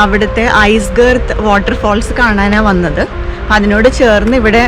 അവിടുത്തെ ഐസ്ഗർത്ത് വാട്ടർഫോൾസ് കാണാനാണ് വന്നത്. അതിനോട് ചേർന്ന് ഇവിടെ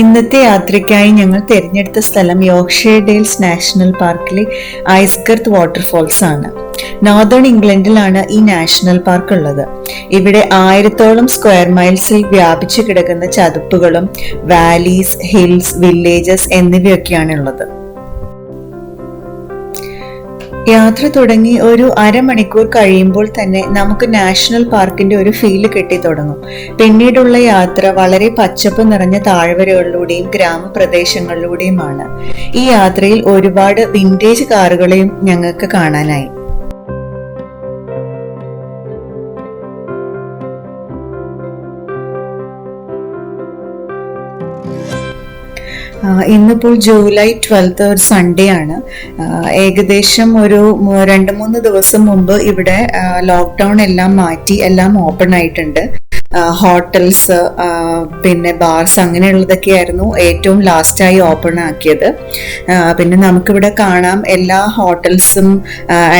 ഇന്നത്തെ യാത്രയ്ക്കായി ഞങ്ങൾ തിരഞ്ഞെടുത്ത സ്ഥലം യോർക്ക്ഷയർ ഡെയിൽസ് നാഷണൽ പാർക്കിലെ ഐസ്ഗർത്ത് വാട്ടർഫോൾസ് ആണ്. നോർത്തേൺ ഇംഗ്ലണ്ടിലാണ് ഈ നാഷണൽ പാർക്ക് ഉള്ളത്. ഇവിടെ 1000-ഓളം സ്ക്വയർ മൈൽസിൽ വ്യാപിച്ചു കിടക്കുന്ന ചതുപ്പുകളും വാലീസ്, ഹിൽസ്, വില്ലേജസ് എന്നിവയൊക്കെയാണ് ഉള്ളത്. യാത്ര തുടങ്ങി ഒരു അരമണിക്കൂർ കഴിയുമ്പോൾ തന്നെ നമുക്ക് നാഷണൽ പാർക്കിന്റെ ഒരു ഫീല് കിട്ടി തുടങ്ങും. പിന്നീടുള്ള യാത്ര വളരെ പച്ചപ്പ് നിറഞ്ഞ താഴ്വരകളിലൂടെയും ഗ്രാമപ്രദേശങ്ങളിലൂടെയുമാണ്. ഈ യാത്രയിൽ ഒരുപാട് വിന്റേജ് കാറുകളെയും ഞങ്ങൾക്ക് കാണാനായി. ഇന്നിപ്പോൾ ജൂലൈ 12 ഒരു സൺഡേ ആണ്. ഏകദേശം ഒരു 2-3 ദിവസം മുമ്പ് ഇവിടെ ലോക്ക്ഡൗൺ എല്ലാം മാറ്റി എല്ലാം ഓപ്പൺ ആയിട്ടുണ്ട്. ഹോട്ടൽസ്, പിന്നെ ബാർസ് അങ്ങനെയുള്ളതൊക്കെയായിരുന്നു ഏറ്റവും ലാസ്റ്റായി ഓപ്പൺ ആക്കിയത്. പിന്നെ നമുക്കിവിടെ കാണാം എല്ലാ ഹോട്ടൽസും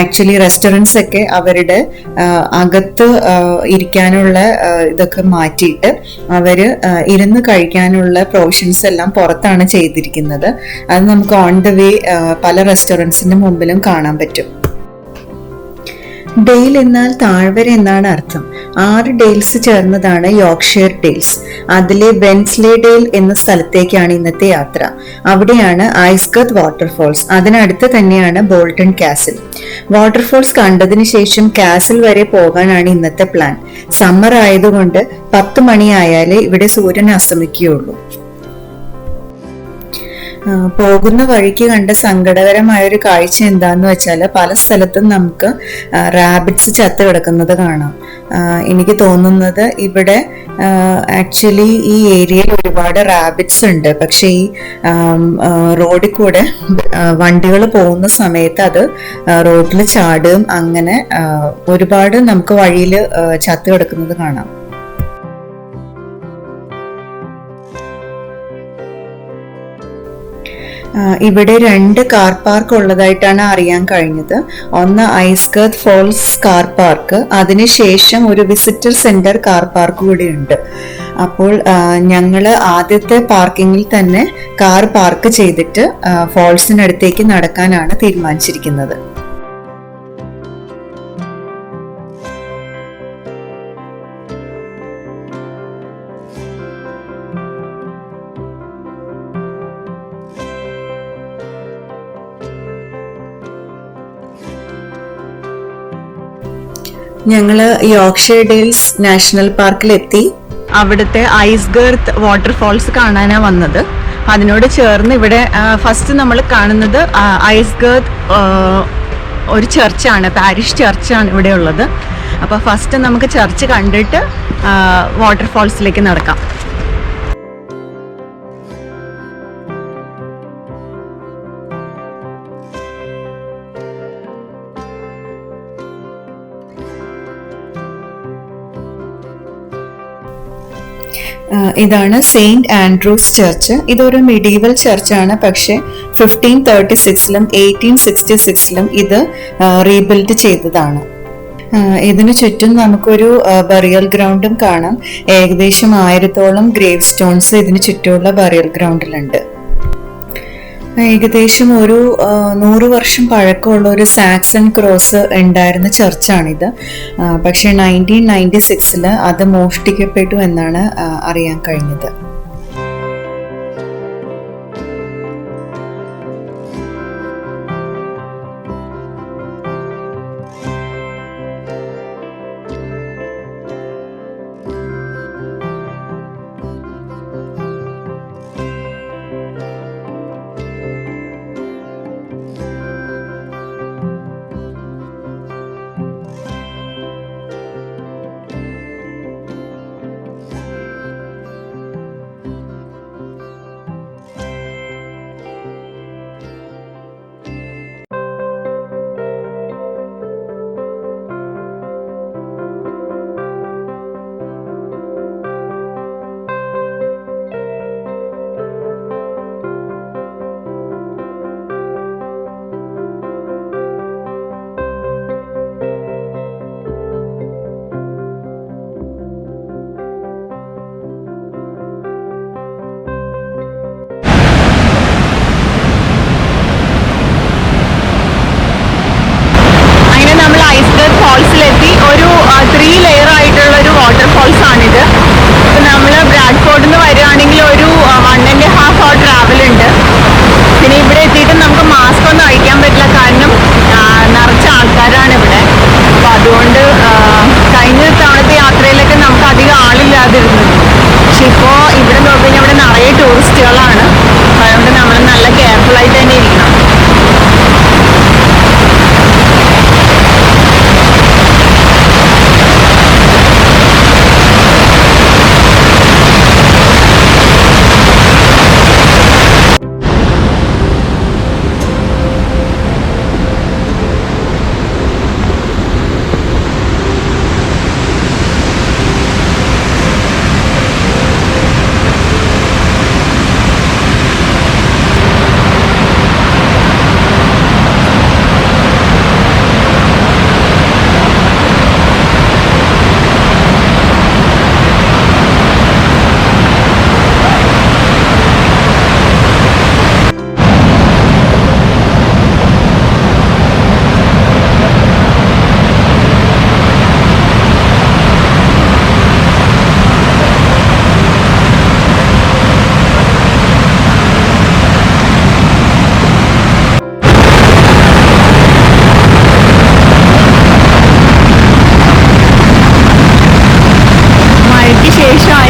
ആക്ച്വലി റെസ്റ്റോറൻറ്റ്സ് ഒക്കെ അവരുടെ അകത്ത് ഇരിക്കാനുള്ള ഇതൊക്കെ മാറ്റിയിട്ട് അവര് ഇരുന്ന് കഴിക്കാനുള്ള പ്രൊവിഷൻസ് എല്ലാം പുറത്താണ് ചെയ്തിരിക്കുന്നത്. അത് നമുക്ക് ഓൺ ദ വേ പല റെസ്റ്റോറൻറ്റ്സിന്റെ മുമ്പിലും കാണാൻ പറ്റും. ഡെയിൽ എന്നാൽ താഴ്വര എന്നാണ് അർത്ഥം. 6 ഡെയിൽസ് ചേർന്നതാണ് യോർക്ക്ഷയർ ഡെയിൽസ്. അതിലെ വെൻസ്ലേഡെയിൽ എന്ന സ്ഥലത്തേക്കാണ് ഇന്നത്തെ യാത്ര. അവിടെയാണ് ഐസ്ഗർത്ത് വാട്ടർഫോൾസ്. അതിനടുത്ത് തന്നെയാണ് ബോൾട്ടൺ കാസിൽ. വാട്ടർഫോൾസ് കണ്ടതിന് ശേഷം കാസിൽ വരെ പോകാനാണ് ഇന്നത്തെ പ്ലാൻ. സമ്മർ ആയതുകൊണ്ട് 10 മണിയായാലേ ഇവിടെ സൂര്യൻ അസ്തമിക്കുകയുള്ളൂ. പോകുന്ന വഴിക്ക് കണ്ട സങ്കടകരമായ ഒരു കാഴ്ച എന്താന്ന് വെച്ചാൽ പല സ്ഥലത്തും നമുക്ക് റാബിറ്റ്സ് ചത്ത് കിടക്കുന്നത് കാണാം. എനിക്ക് തോന്നുന്നത് ഇവിടെ ആക്ച്വലി ഈ ഏരിയയിൽ ഒരുപാട് റാബിറ്റ്സ് ഉണ്ട്. പക്ഷെ ഈ റോഡിൽ കൂടെ വണ്ടികൾ പോകുന്ന സമയത്ത് അത് റോഡിൽ ചാടുകയും അങ്ങനെ ഒരുപാട് നമുക്ക് വഴിയിൽ ചത്ത് കിടക്കുന്നത് കാണാം. ഇവിടെ 2 കാർ പാർക്ക് ഉള്ളതായിട്ടാണ് അറിയാൻ കഴിഞ്ഞത്. ഒന്ന് ഐസ്ഗർത്ത് ഫോൾസ് കാർ പാർക്ക്, അതിനുശേഷം ഒരു വിസിറ്റർ സെന്റർ കാർ പാർക്ക് കൂടി ഉണ്ട്. അപ്പോൾ ഞങ്ങള് ആദ്യത്തെ പാർക്കിങ്ങിൽ തന്നെ കാർ പാർക്ക് ചെയ്തിട്ട് ഫോൾസിനടുത്തേക്ക് നടക്കാനാണ് തീരുമാനിച്ചിരിക്കുന്നത്. ഞങ്ങള് യോർക്ക്ഷയർ ഡെയിൽസ് നാഷണൽ പാർക്കിലെത്തി. അവിടുത്തെ ഐസ്ഗർത്ത് വാട്ടർഫോൾസ് കാണാനാണ് വന്നത്. അതിനോട് ചേർന്ന് ഇവിടെ ഫസ്റ്റ് നമ്മൾ കാണുന്നത് ഐസ്ഗർത്ത് ഒരു ചർച്ചാണ്, പാരിഷ് ചർച്ചാണ് ഇവിടെ ഉള്ളത്. അപ്പോൾ ഫസ്റ്റ് നമുക്ക് ചർച്ച് കണ്ടിട്ട് വാട്ടർഫോൾസിലേക്ക് നടക്കാം. ഇതാണ് സെയിന്റ് ആൻഡ്രൂസ് ചർച്ച്. ഇതൊരു മിഡീവൽ ചർച്ചാണ്. പക്ഷെ 1536-ലും 1866-ലും ഇത് റീബിൽഡ് ചെയ്തതാണ്. ഇതിനു ചുറ്റും നമുക്കൊരു ബറിയൽ ഗ്രൗണ്ടും കാണാം. ഏകദേശം 1000-ഓളം ഗ്രേവ് സ്റ്റോൺസ് ഇതിന് ചുറ്റുമുള്ള ബറിയൽ ഗ്രൗണ്ടിലുണ്ട്. ഏകദേശം ഒരു 100 വർഷം പഴക്കമുള്ള ഒരു സാക്സൺ ക്രോസ് ഉണ്ടായിരുന്ന ചർച്ചാണിത്. പക്ഷെ 1996-ൽ അത് മോഷ്ടിക്കപ്പെട്ടു എന്നാണ് അറിയാൻ കഴിഞ്ഞത്.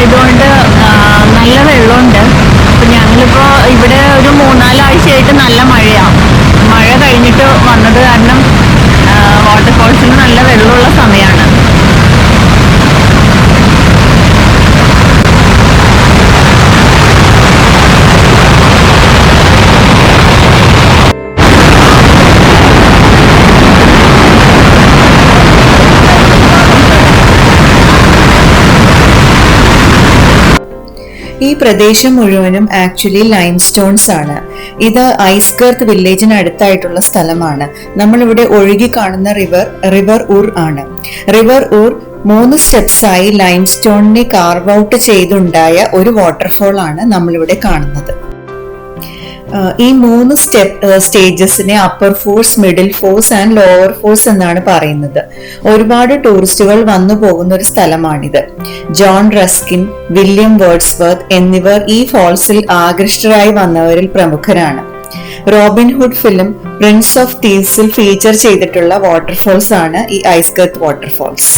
ആയതുകൊണ്ട് നല്ല വെള്ളമുണ്ട്. അപ്പം ഞങ്ങളിപ്പോൾ ഇവിടെ ഒരു 3-4 ആഴ്ചയായിട്ട് നല്ല മഴയാണ്. മഴ കഴിഞ്ഞിട്ട് വന്നത് കാരണം വാട്ടർഫോൾസിന് നല്ല വെള്ളമുള്ള സമയമാണ്. ഈ പ്രദേശം മുഴുവനും ആക്ച്വലി ലൈം സ്റ്റോൺസ് ആണ്. ഇത് ഐസ്ഗർത്ത് വില്ലേജിന് അടുത്തായിട്ടുള്ള സ്ഥലമാണ്. നമ്മളിവിടെ ഒഴുകി കാണുന്ന റിവർ ഊർ ആണ്. റിവർ ഊർ 3 സ്റ്റെപ്സായി ലൈം സ്റ്റോണിനെ കാർവ് ഔട്ട് ചെയ്തുണ്ടായ ഒരു വാട്ടർഫോൾ ആണ് നമ്മളിവിടെ കാണുന്നത്. ഈ 3 സ്റ്റേജസിനെ upper force, middle force and lower force എന്നാണ് പറയുന്നത്. ഒരുപാട് ടൂറിസ്റ്റുകൾ വന്നു പോകുന്ന ഒരു സ്ഥലമാണിത്. ജോൺ റസ്കിൻ, വില്യം വേർഡ്സ്വർത്ത് എന്നിവർ ഈ ഫോൾസിൽ ആകൃഷ്ടരായി വന്നവരിൽ പ്രമുഖരാണ്. റോബിൻഹുഡ് ഫിലിം പ്രിൻസ് ഓഫ് തീവ്സിൽ ഫീച്ചർ ചെയ്തിട്ടുള്ള വാട്ടർഫോൾസ് ആണ് ഈ ഐസ്ഗർത്ത് വാട്ടർഫോൾസ്.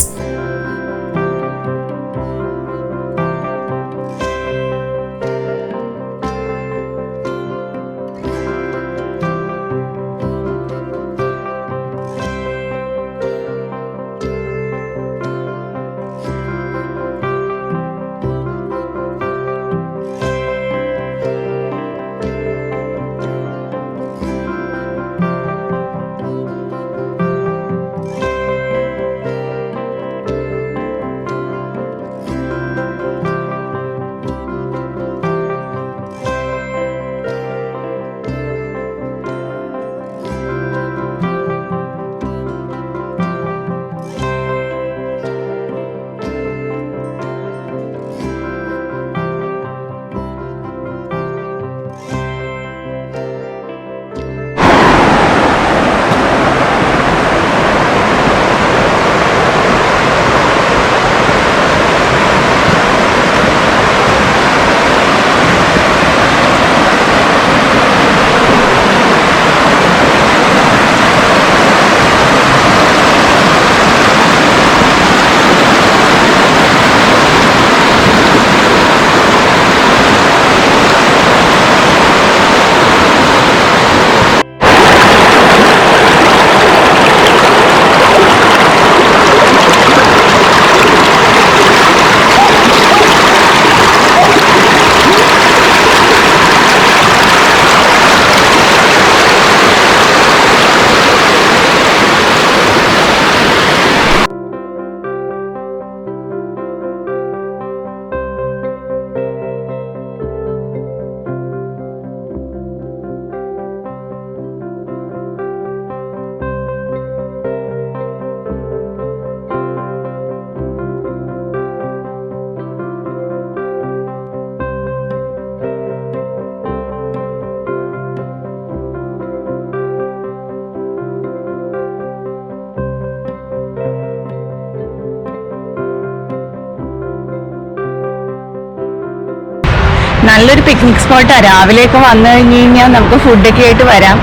നല്ലൊരു പിക്നിക് സ്പോട്ടാണ്. രാവിലെയൊക്കെ വന്നു കഴിഞ്ഞ് കഴിഞ്ഞാൽ നമുക്ക് ഫുഡൊക്കെ ആയിട്ട് വരാം.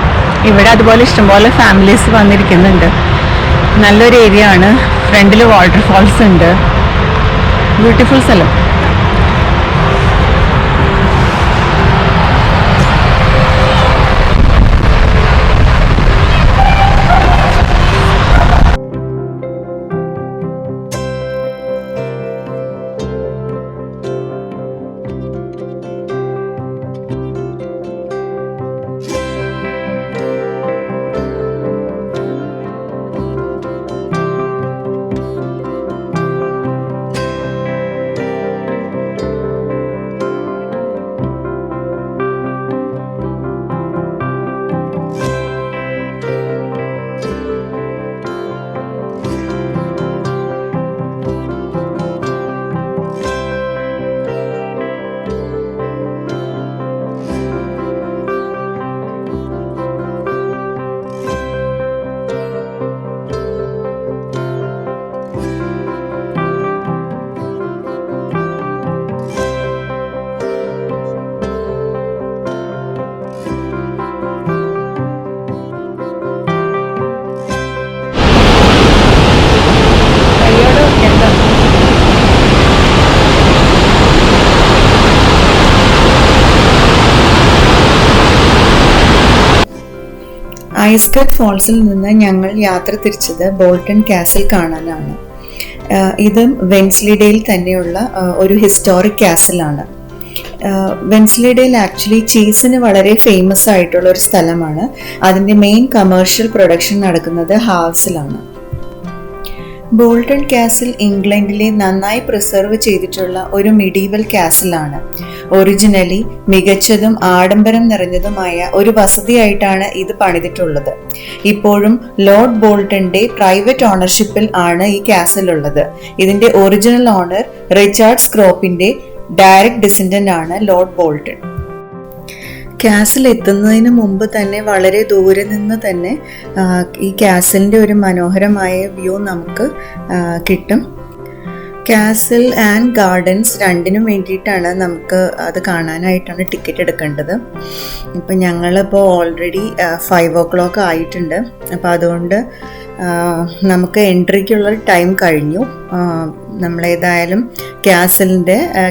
ഇവിടെ അതുപോലെ ഇഷ്ടംപോലെ ഫാമിലീസ് വന്നിരിക്കുന്നുണ്ട്. നല്ലൊരു ഏരിയ ആണ്. ഫ്രണ്ടിൽ വാട്ടർഫോൾസ് ഉണ്ട്. ബ്യൂട്ടിഫുൾ സ്ഥലം. ഐസ്ഗർത്ത് ഫോൾസിൽ നിന്ന് ഞങ്ങൾ യാത്ര തിരിച്ചത് ബോൾട്ടൺ കാസിൽ കാണാനാണ്. ഇത് വെൻസ്ലിഡേയിൽ തന്നെയുള്ള ഒരു ഹിസ്റ്റോറിക് കാസിലാണ്. വെൻസ്ലിഡേയിൽ ആക്ച്വലി ചീസിന് വളരെ ഫേമസ് ആയിട്ടുള്ള ഒരു സ്ഥലമാണ്. അതിൻ്റെ മെയിൻ കമേഴ്ഷ്യൽ പ്രൊഡക്ഷൻ നടക്കുന്നത് ഹാവ്സിലാണ്. ബോൾട്ടൺ കാസിൽ ഇംഗ്ലണ്ടിലെ നന്നായി പ്രിസർവ് ചെയ്തിട്ടുള്ള ഒരു മിഡീവൽ കാസിലാണ്. ഒറിജിനലി മികച്ചതും ആഡംബരം നിറഞ്ഞതുമായ ഒരു വസതിയായിട്ടാണ് ഇത് പണിതിട്ടുള്ളത്. ഇപ്പോഴും ലോർഡ് ബോൾട്ടന്റെ പ്രൈവറ്റ് ഓണർഷിപ്പിൽ ആണ് ഈ കാസിൽ ഉള്ളത്. ഇതിന്റെ ഒറിജിനൽ ഓണർ റിച്ചാർഡ് സ്ക്രോപ്പിന്റെ ഡയറക്റ്റ് ഡിസെൻഡന്റ് ആണ് ലോർഡ് ബോൾട്ടൺ. കാസിൽ എത്തുന്നതിന് മുമ്പ് തന്നെ വളരെ ദൂരെ നിന്ന് തന്നെ ഈ കാസിലിൻ്റെ ഒരു മനോഹരമായ വ്യൂ നമുക്ക് കിട്ടും. കാസിൽ ആൻഡ് ഗാർഡൻസ് രണ്ടിനും വേണ്ടിയിട്ടാണ് നമുക്ക് അത് കാണാനായിട്ടാണ് ടിക്കറ്റ് എടുക്കേണ്ടത്. ഇപ്പം ഞങ്ങളിപ്പോൾ ഓൾറെഡി 5 o'clock ആയിട്ടുണ്ട്. അപ്പോൾ അതുകൊണ്ട് നമുക്ക് എൻട്രിക്കുള്ള ടൈം കഴിഞ്ഞു. നമ്മളേതായാലും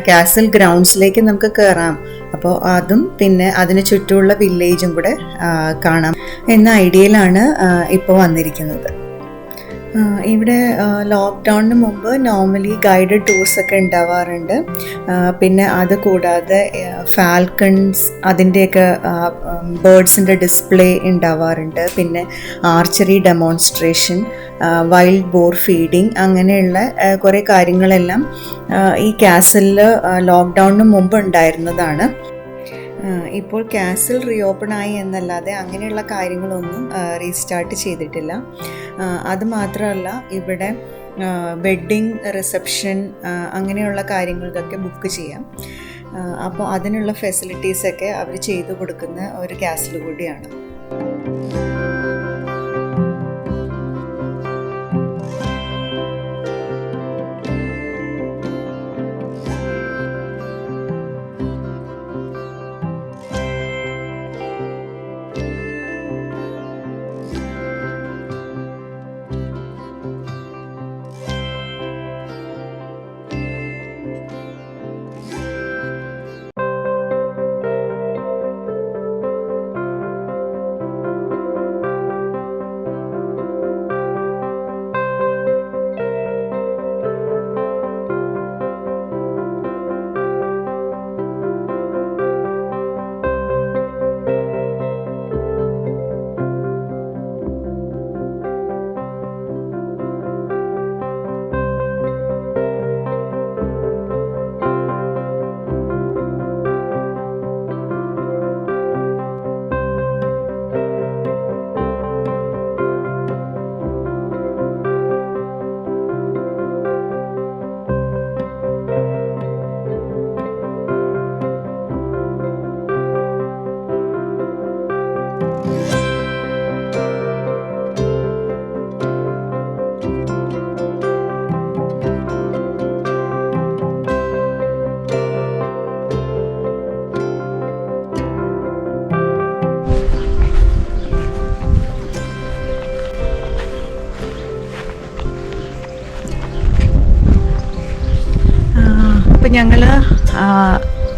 കാസിൽ ഗ്രൗണ്ട്സിലേക്ക് നമുക്ക് കയറാം. അപ്പോൾ അതും പിന്നെ അതിന് ചുറ്റുമുള്ള വില്ലേജും കൂടെ കാണാം എന്ന ഐഡിയയിലാണ് ഇപ്പോൾ വന്നിരിക്കുന്നത്. ഇവിടെ ലോക്ക്ഡൗണിന് മുമ്പ് നോർമലി ഗൈഡഡ് ടൂർസ് ഒക്കെ ഉണ്ടാവാറുണ്ട്. പിന്നെ അത് കൂടാതെ ഫാൽക്കൺസ് അതിൻ്റെയൊക്കെ ബേർഡ്സിൻ്റെ ഡിസ്പ്ലേ ഉണ്ടാവാറുണ്ട്. പിന്നെ archery demonstration, wild boar feeding, അങ്ങനെയുള്ള കുറേ കാര്യങ്ങളെല്ലാം ഈ കാസിലിൽ ലോക്ക്ഡൗണിന് മുമ്പ് ഉണ്ടായിരുന്നതാണ്. ഇപ്പോൾ കാസിൽ റീഓപ്പൺ ആയി എന്നല്ലാതെ അങ്ങനെയുള്ള കാര്യങ്ങളൊന്നും റീസ്റ്റാർട്ട് ചെയ്തിട്ടില്ല. അതുമാത്രമല്ല ഇവിടെ വെഡ്ഡിങ് റിസപ്ഷൻ അങ്ങനെയുള്ള കാര്യങ്ങൾക്കൊക്കെ ബുക്ക് ചെയ്യാം. അപ്പോൾ അതിനുള്ള ഫെസിലിറ്റീസൊക്കെ അവർ ചെയ്തു കൊടുക്കുന്ന ഒരു കാസിൽ കൂടിയാണ്.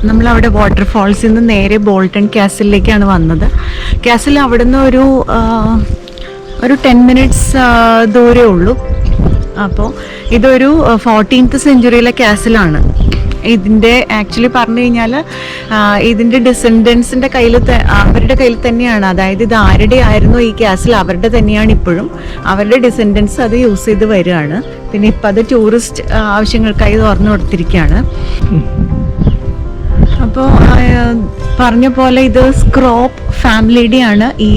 നമ്മളവിടെ വാട്ടർഫാൾസിൽ നിന്ന് നേരെ ബോൾട്ടൺ കാസിലേക്കാണ് വന്നത്. കാസിൽ അവിടെ നിന്ന് ഒരു 10 minutes ദൂരേ ഉള്ളൂ. അപ്പോൾ ഇതൊരു 14th century കാസിലാണ്. ഇതിൻ്റെ ആക്ച്വലി പറഞ്ഞു കഴിഞ്ഞാൽ ഇതിൻ്റെ ഡിസെൻഡൻസിൻ്റെ അവരുടെ കയ്യിൽ തന്നെയാണ്. അതായത് ഇത് ആരുടെ ആയിരുന്നു ഈ കാസിൽ, അവരുടെ തന്നെയാണ് ഇപ്പോഴും. അവരുടെ ഡിസെൻഡൻസ് അത് യൂസ് ചെയ്ത് വരികയാണ്. പിന്നെ ഇപ്പം അത് ടൂറിസ്റ്റ് ആവശ്യങ്ങൾക്കായി തുറന്നു കൊടുത്തിരിക്കുകയാണ്. അപ്പോൾ പറഞ്ഞ പോലെ ഇത് സ്ക്രോപ്പ് ഫാമിലിയുടെയാണ് ഈ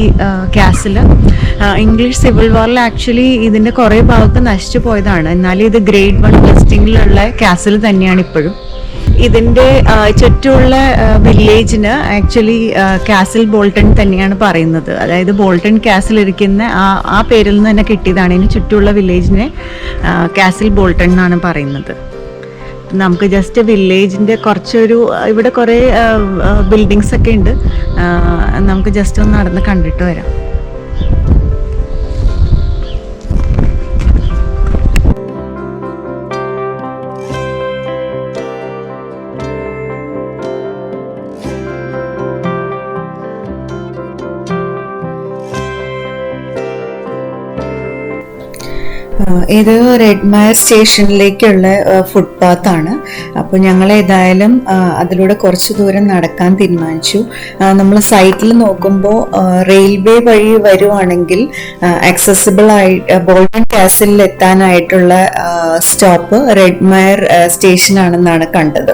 കാസിൽ. ഇംഗ്ലീഷ് സിവിൽ വാറിൽ ആക്ച്വലി ഇതിൻ്റെ കുറേ ഭാഗത്ത് നശിച്ചു പോയതാണ്. എന്നാലും ഇത് Grade 1 ലിസ്റ്റിങ്ങിലുള്ള കാസിൽ തന്നെയാണ് ഇപ്പോഴും. ഇതിൻ്റെ ചുറ്റുമുള്ള വില്ലേജിന് ആക്ച്വലി കാസിൽ ബോൾട്ടൺ തന്നെയാണ് പറയുന്നത്. അതായത് ബോൾട്ടൺ കാസിൽ ഇരിക്കുന്ന ആ പേരിൽ നിന്ന് തന്നെ കിട്ടിയതാണ്. ഇതിന് ചുറ്റുമുള്ള വില്ലേജിനെ കാസിൽ ബോൾട്ടൺ എന്നാണ് പറയുന്നത്. നമുക്ക് ജസ്റ്റ് വില്ലേജിൻ്റെ ഇവിടെ കുറേ ബിൽഡിങ്സ് ഒക്കെ ഉണ്ട്. നമുക്ക് ജസ്റ്റ് ഒന്ന് നടന്ന് കണ്ടിട്ട് വരാം. ഇത് റെഡ്മയർ സ്റ്റേഷനിലേക്കുള്ള ഫുട്പാത്താണ്. അപ്പോൾ ഞങ്ങൾ ഏതായാലും അതിലൂടെ കുറച്ച് ദൂരം നടക്കാൻ തീരുമാനിച്ചു. നമ്മൾ സൈറ്റിൽ നോക്കുമ്പോൾ റെയിൽവേ വഴി വരുവാണെങ്കിൽ ആക്സസിബിൾ ആയി ബോൾട്ടൺ കാസിലിൽ എത്താനായിട്ടുള്ള സ്റ്റോപ്പ് റെഡ്മയർ സ്റ്റേഷനാണെന്നാണ് കണ്ടത്.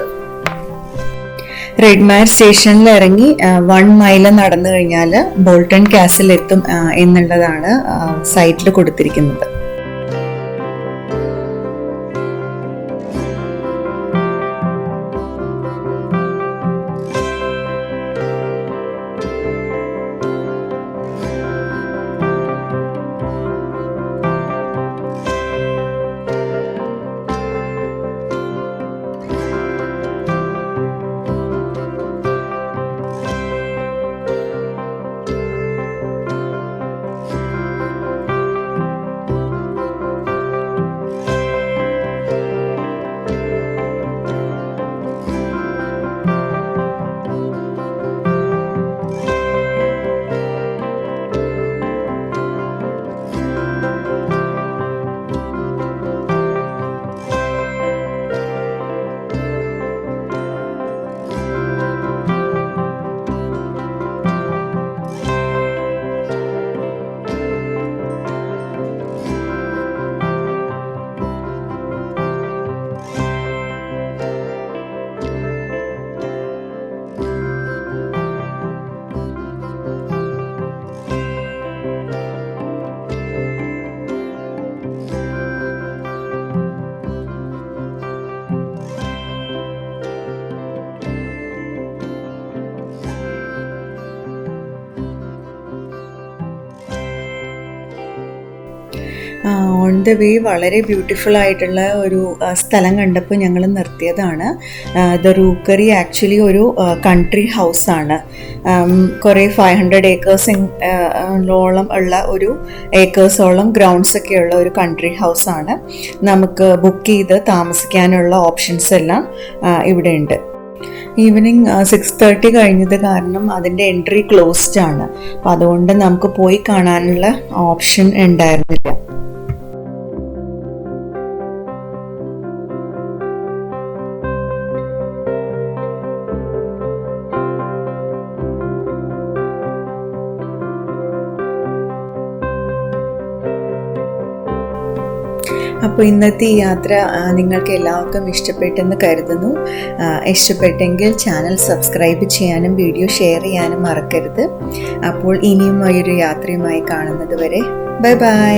റെഡ്മയർ സ്റ്റേഷനിൽ ഇറങ്ങി 1 മൈൽ നടന്നു കഴിഞ്ഞാൽ ബോൾട്ടൺ കാസിൽ എത്തും എന്നുള്ളതാണ് സൈറ്റിൽ കൊടുത്തിരിക്കുന്നത്. ഓൺ ദ വേ വളരെ ബ്യൂട്ടിഫുൾ ആയിട്ടുള്ള ഒരു സ്ഥലം കണ്ടപ്പോൾ ഞങ്ങൾ നിർത്തിയതാണ്. ദ റൂക്കറി ആക്ച്വലി ഒരു കൺട്രി ഹൗസാണ്. കുറേ 500 ഏക്കേഴ്സോളം ഉള്ള ഒരു ഏക്കേഴ്സോളം ഗ്രൗണ്ട്സ് ഒക്കെ ഉള്ള ഒരു കൺട്രി ഹൗസാണ്. നമുക്ക് ബുക്ക് ചെയ്ത് താമസിക്കാനുള്ള ഓപ്ഷൻസ് എല്ലാം ഇവിടെ ഉണ്ട്. ഈവനിങ് 6:30 കഴിഞ്ഞത് കാരണം അതിൻ്റെ എൻട്രി ക്ലോസ്ഡ് ആണ്. അപ്പം അതുകൊണ്ട് നമുക്ക് പോയി കാണാനുള്ള ഓപ്ഷൻ ഉണ്ടായിരുന്നില്ല. അപ്പോൾ ഇന്നത്തെ ഈ യാത്ര നിങ്ങൾക്ക് എല്ലാവർക്കും ഇഷ്ടപ്പെട്ടെന്ന് കരുതുന്നു. ഇഷ്ടപ്പെട്ടെങ്കിൽ ചാനൽ സബ്സ്ക്രൈബ് ചെയ്യാനും വീഡിയോ ഷെയർ ചെയ്യാനും മറക്കരുത്. അപ്പോൾ ഇനിയും ഒരു യാത്രയുമായി കാണുന്നത് വരെ ബൈ ബൈ.